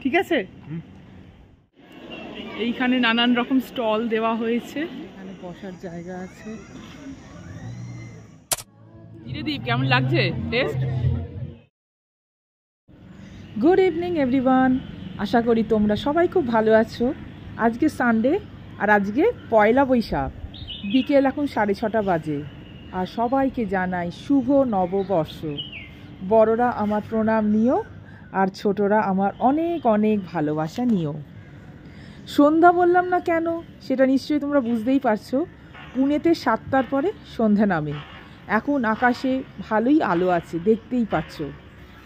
ঠিক আছে। এইখানে নানান রকম স্টল দেওয়া হয়েছে, এখানে বসার জায়গা আছে। দীপ কেমন লাগছে টেস্ট? গুড ইভিনিং এভরিওয়ান, আশা করি তোমরা সবাই খুব ভালো আছো। আজকে সানডে আর আজকে পয়লা বৈশাখ, বিকেল এখন 6:30 বাজে। আর সবাইকে জানাই শুভ নববর্ষ। বড়রা আমার প্রণাম নিও আর ছোটরা আমার অনেক অনেক ভালোবাসা নিও। সন্ধ্যা বললাম না কেন সেটা নিশ্চয়ই তোমরা বুঝতেই পারছো। পুনেতে 7টার পরে সন্ধ্যা নামে। এখন আকাশে ভালোই আলো আছে, দেখতেই পাচ্ছ।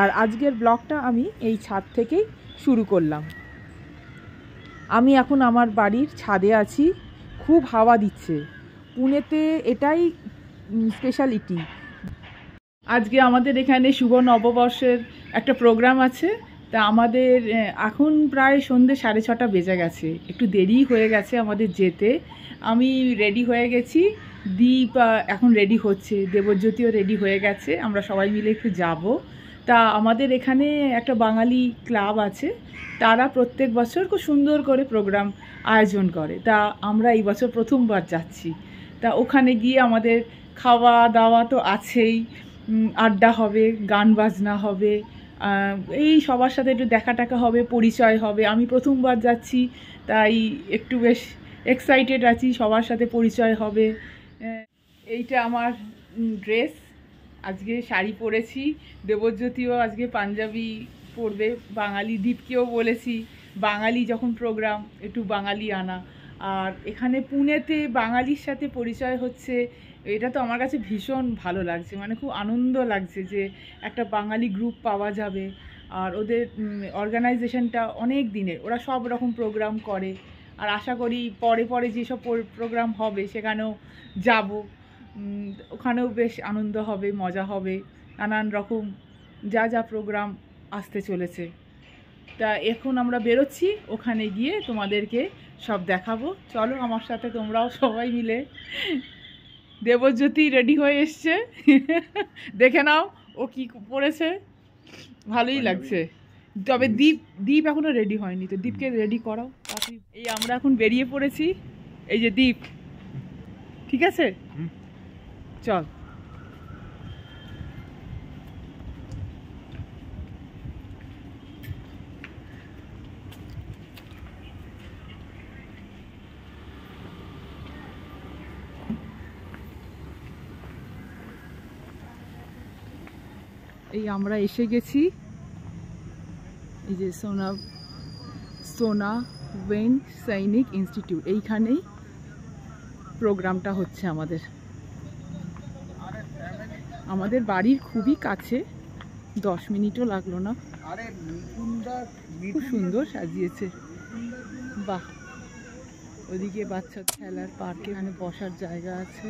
আর আজকের ব্লগটা আমি এই ছাদ থেকেই শুরু করলাম। আমি এখন আমার বাড়ির ছাদে আছি, খুব হাওয়া দিচ্ছে। পুনেতে এটাই স্পেশালিটি। আজকে আমাদের এখানে শুভ নববর্ষের একটা প্রোগ্রাম আছে। তা আমাদের এখন প্রায় সন্ধ্যে 6:30 বেজে গেছে, একটু দেরি হয়ে গেছে আমাদের যেতে। আমি রেডি হয়ে গেছি, দীপ এখন রেডি হচ্ছে, দেবজ্যোতিও রেডি হয়ে গেছে, আমরা সবাই মিলে একটু যাব। তা আমাদের এখানে একটা বাঙালি ক্লাব আছে, তারা প্রত্যেক বছর খুব সুন্দর করে প্রোগ্রাম আয়োজন করে। তা আমরা এই বছর প্রথমবার যাচ্ছি। তা ওখানে গিয়ে আমাদের খাওয়া দাওয়া তো আছেই, আড্ডা হবে, গান বাজনা হবে, এই সবার সাথে একটু দেখা টাকা হবে, পরিচয় হবে। আমি প্রথমবার যাচ্ছি, তাই একটু বেশ এক্সাইটেড আছি, সবার সাথে পরিচয় হবে। এইটা আমার ড্রেস, আজকে শাড়ি পরেছি। দেবজ্যোতিও আজকে পাঞ্জাবি পরবে, বাঙালি। দীপকেও বলেছি বাঙালি যখন প্রোগ্রাম একটু বাঙালি আনা। আর এখানে পুনেতে বাঙালির সাথে পরিচয় হচ্ছে, এটা তো আমার কাছে ভীষণ ভালো লাগছে, মানে খুব আনন্দ লাগছে যে একটা বাঙালি গ্রুপ পাওয়া যাবে। আর ওদের অর্গানাইজেশনটা অনেক দিনের, ওরা সব রকম প্রোগ্রাম করে। আর আশা করি পরে পরে যেসব প্রোগ্রাম হবে সেখানেও যাব, ওখানেও বেশ আনন্দ হবে, মজা হবে, নানান রকম যা যা প্রোগ্রাম আসতে চলেছে। তা এখন আমরা বেরোচ্ছি, ওখানে গিয়ে তোমাদেরকে সব দেখাবো। চলো আমার সাথে তোমরাও সবাই মিলে। দেবজ্যোতি রেডি হয়ে এসছে, দেখে নাও ও কি পরেছে, ভালোই লাগছে। তবে দীপ এখনো রেডি হয়নি, তো দীপকে রেডি করাও। এই আমরা এখন বেরিয়ে পড়েছি, এই যে দীপ, ঠিক আছে চল। এই আমরা এসে গেছি, এই যে সোনা ওয়েন সৈনিক ইনস্টিটিউট, এইখানেই প্রোগ্রামটা হচ্ছে আমাদের বাড়ির খুবই কাছে, 10 মিনিটও লাগলো না। খুব সুন্দর সাজিয়েছে, বাহ। ওদিকে বাচ্চা খেলার পার্ক, এখানে বসার জায়গা আছে।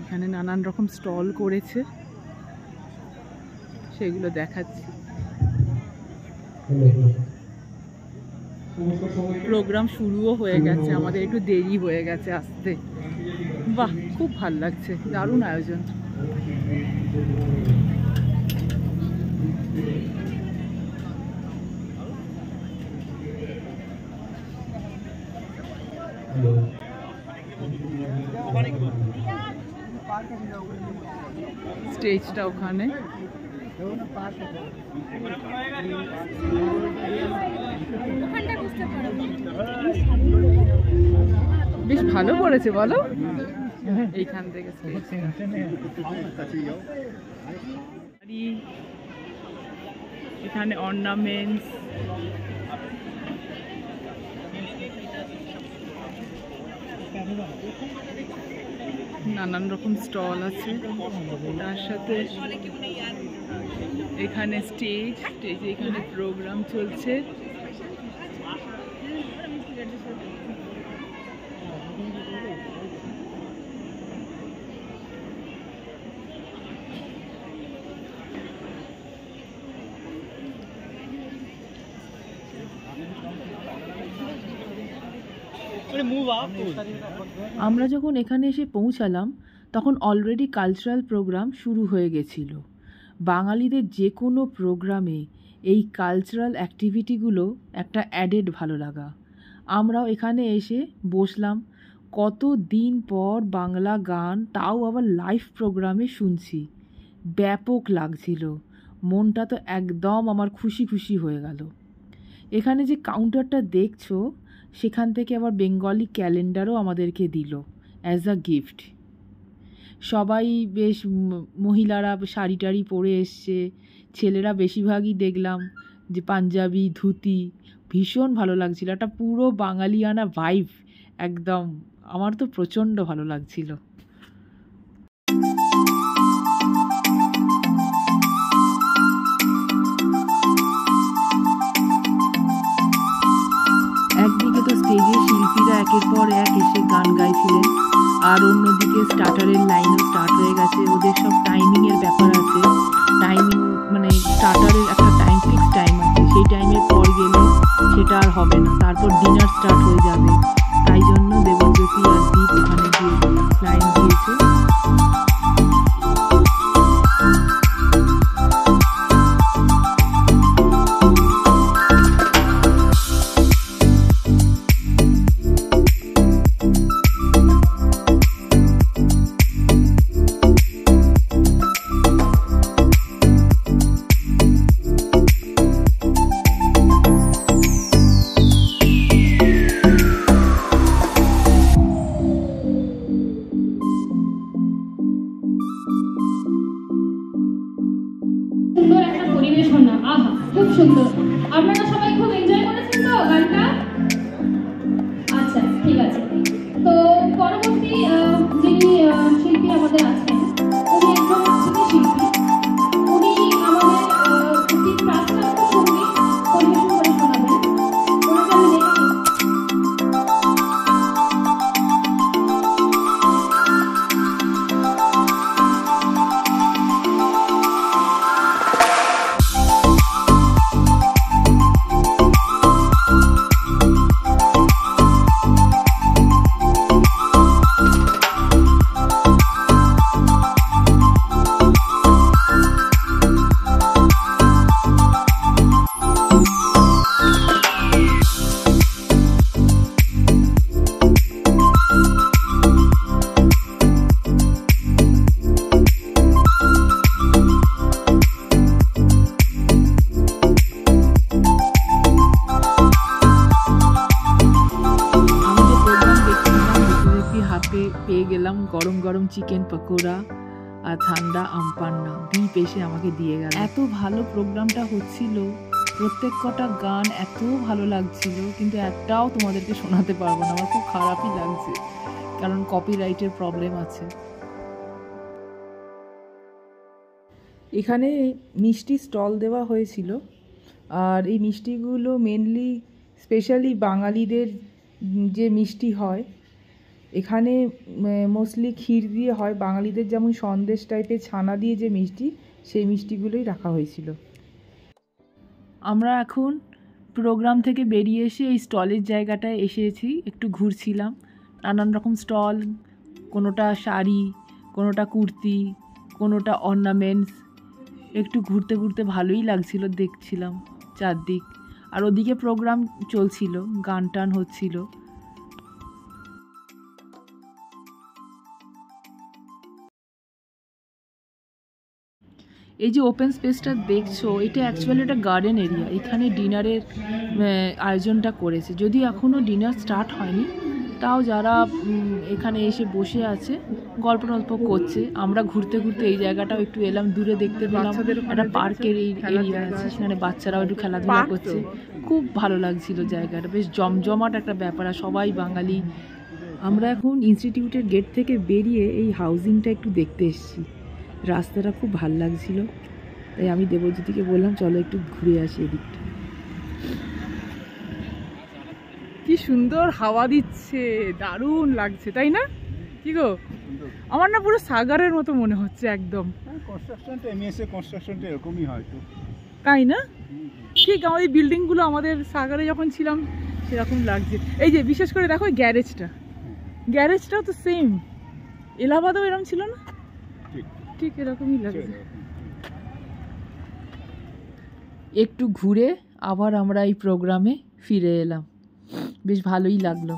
এখানে নানান রকম স্টল করেছে, সেগুলো দেখাচ্ছি। প্রোগ্রাম শুরুও হয়ে গেছে, আমাদের একটু দেরি হয়ে গেছে আসতে। বাহ, খুব ভালো লাগছে, দারুণ আয়োজন। স্টেজটা ওখানে, বেশ ভালো করেছে বলো। এইখান থেকে এখানে অর্নামেন্টস, নানান রকম স্টল আছে। তার সাথে এখানে স্টেজে এখানে প্রোগ্রাম চলছে। আমরা যখন এখানে এসে পৌঁছালাম তখন অলরেডি কালচারাল প্রোগ্রাম শুরু হয়ে গেছিল। বাঙালিদের যে কোনো প্রোগ্রামে এই কালচারাল অ্যাক্টিভিটিগুলো একটা অ্যাডেড ভালো লাগা। আমরাও এখানে এসে বসলাম, কত দিন পর বাংলা গান, তাও আবার লাইভ প্রোগ্রামে শুনছি। ব্যাপক লাগছিল, মনটা তো একদম আমার খুশি খুশি হয়ে গেল। এখানে যে কাউন্টারটা দেখছো, সেখান থেকে আবার বেঙ্গলি ক্যালেন্ডারও আমাদেরকে দিল অ্যাজ আ গিফট। সবাই বেশ মহিলারা শাড়ি টাড়ি পরে এসছে, ছেলেরা বেশিরভাগই দেখলাম যে পাঞ্জাবি ধুতি। ভীষণ ভালো লাগছিল, একটা পুরো বাঙালিয়ানা ভাইব একদম। আমার তো প্রচণ্ড ভালো লাগছিল। একদিকে তো স্টেজে শিল্পীরা একের পর এক এসে গান গাইছিলেন, আর অন্যদিকে স্টার্টারের লাইনও স্টার্ট হয়ে গেছে। ওদের সব টাইমিংয়ের ব্যাপার আছে, টাইমিং মানে স্টার্টারের একটা টাইম ফিক্স টাইম আছে, সেই টাইমের পর গেলে সেটা আর হবে না, তারপর ডিনার স্টার্ট হয়ে যাবে। তাই জন্য দেবজ্যোতি আর দীপ ওখানে গিয়ে লাইন দিয়েছে। সুন্দর একটা পরিবেশনা, আহা খুব সুন্দর। আপনারা সবাই খুব এনজয় করেছেন তো গানটা? আচ্ছা ঠিক আছে। তো পরবর্তী যিনি শিল্পী আমাদের আছেন, উনি একজন শিল্পী। উনি আমাদের একটি প্রাস্তাবিক সঙ্গীত পরিবেশন করে শোনাবেন। ওনাকে আমি দেখি। পেয়ে গেলাম গরম গরম চিকেন পকোড়া আর ঠান্ডা আমপান্না। দীপ এসে আমাকে দিয়ে গেল। এত ভালো প্রোগ্রামটা হচ্ছিল, প্রত্যেক কটা গান এত ভালো লাগছিল, কিন্তু একটাও তোমাদেরকে শোনাতে পারবো না। আমার খুব খারাপই লাগছে, কারণ কপিরাইটের প্রবলেম আছে। এখানে মিষ্টি স্টল দেওয়া হয়েছিল, আর এই মিষ্টিগুলো মেনলি স্পেশালি বাঙালিদের যে মিষ্টি হয়, এখানে মোস্টলি ক্ষীর দিয়ে হয়। বাঙালিদের যেমন সন্দেশ টাইপের ছানা দিয়ে যে মিষ্টি, সেই মিষ্টিগুলোই রাখা হয়েছিল। আমরা এখন প্রোগ্রাম থেকে বেরিয়ে এসে এই স্টলের জায়গাটায় এসেছি, একটু ঘুরছিলাম। নানান রকম স্টল, কোনোটা শাড়ি, কোনোটা কুর্তি, কোনোটা অর্নামেন্টস। একটু ঘুরতে ঘুরতে ভালোই লাগছিল, দেখছিলাম চারদিক। আর ওদিকে প্রোগ্রাম চলছিল, গান টান হচ্ছিল। এই যে ওপেন স্পেসটা দেখছো, এটা অ্যাকচুয়ালি একটা গার্ডেন এরিয়া। এখানে ডিনারের আয়োজনটা করেছে, যদি এখনও ডিনার স্টার্ট হয়নি, তাও যারা এখানে এসে বসে আছে গল্প টল্প করছে। আমরা ঘুরতে ঘুরতে এই জায়গাটাও একটু এলাম, দূরে দেখতে পেলাম একটা পার্কের এরিয়া আছে, সেখানে বাচ্চারাও একটু খেলাধুলা করছে। খুব ভালো লাগছিল জায়গাটা, বেশ জমজমাট একটা ব্যাপার, আর সবাই বাঙালি। আমরা এখন ইনস্টিটিউটের গেট থেকে বেরিয়ে এই হাউজিংটা একটু দেখতে এসেছি। রাস্তাটা খুব ভালো লাগছিল, তাই আমি দেবজ্যোতিকে বললাম চলো একটু ঘুরে আসি এদিকটা। কি সুন্দর হাওয়া দিচ্ছে, দারুণ লাগছে, তাই না? কি গো, আমার না পুরো সাগরের মতো মনে হচ্ছে একদম। কনস্ট্রাকশনটা এমএসএ কনস্ট্রাকশনটা এরকমই হয়তো, তাই না? ঠিক আমাদের বিল্ডিংগুলো আমাদের সাগরে যখন ছিলাম সেরকম লাগছে। এই যে বিশেষ করে দেখো গ্যারেজটাও তো সেম, এলাহাবাদও এরকম ছিল না? ঠিক এরকমই লাগছে। একটু ঘুরে আবার আমরা এই প্রোগ্রামে ফিরে এলাম। বেশ ভালোই লাগলো।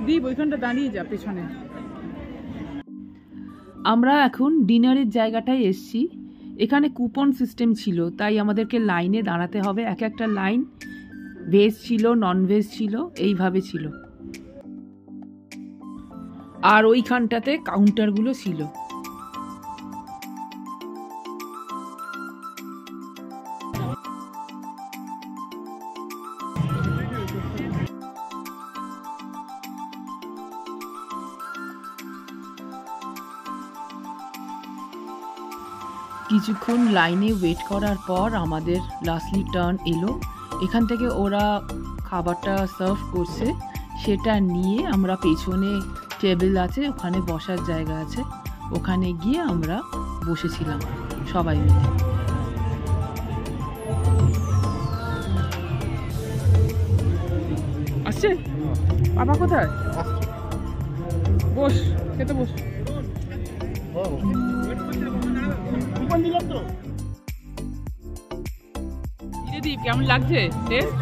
দীপ ওইখানটা দাঁড়িয়ে যা পেছনে। আমরা এখন ডিনারের জায়গাটায় এসছি। এখানে কুপন সিস্টেম ছিল, তাই আমাদেরকে লাইনে দাঁড়াতে হবে। এক একটা লাইন ভেজ ছিল, নন ভেজ ছিল, এইভাবে ছিল। আর ওইখানটাতে কাউন্টারগুলো ছিল। কিছুক্ষণ লাইনে ওয়েট করার পর আমাদের লাস্টলি টার্ন এলো। এখান থেকে ওরা খাবারটা সার্ভ করছে, সেটা নিয়ে আমরা পেছনে টেবিল আছে, ওখানে বসার জায়গা আছে, ওখানে গিয়ে আমরা বসেছিলাম সবাই মিলে। আসছে বাবা কোথায়? বস, খেতে বস। কুপন দিলাম তো। দীপ কেমন লাগছে টেস্ট?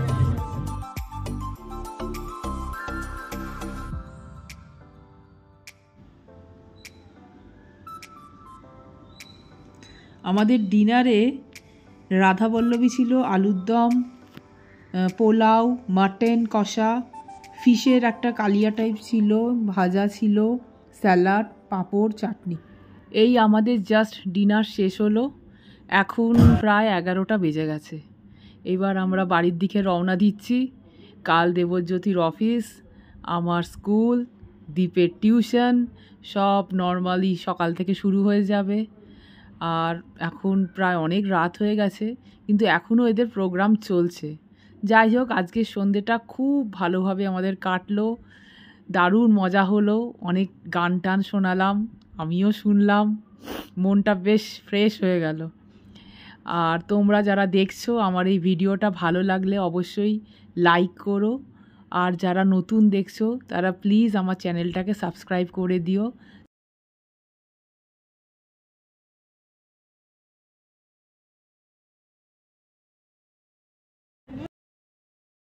আমাদের ডিনারে রাধাবল্লভী ছিল, আলুর দম, পোলাও, মাটন কষা, ফিশের একটা কালিয়া টাইপ ছিল, ভাজা ছিল, স্যালাড, পাঁপড়, চাটনি। এই আমাদের জাস্ট ডিনার শেষ হলো। এখন প্রায় 11টা বেজে গেছে। এবার আমরা বাড়ির দিকে রওনা দিচ্ছি। কাল দেবজ্যোতির অফিস, আমার স্কুল, দীপের টিউশন সব নর্মালি সকাল থেকে শুরু হয়ে যাবে। আর এখন প্রায় অনেক রাত হয়ে গেছে, কিন্তু এখনও এদের প্রোগ্রাম চলছে। যাই হোক, আজকের সন্ধ্যেটা খুব ভালোভাবে আমাদের কাটলো, দারুণ মজা হলো, অনেক গান টান শোনালাম, আমিও শুনলাম, মনটা বেশ ফ্রেশ হয়ে গেল। আর তোমরা যারা দেখছো আমার এই ভিডিওটা ভালো লাগলে অবশ্যই লাইক করো, আর যারা নতুন দেখছো তারা প্লিজ আমার চ্যানেলটাকে সাবস্ক্রাইব করে দিও,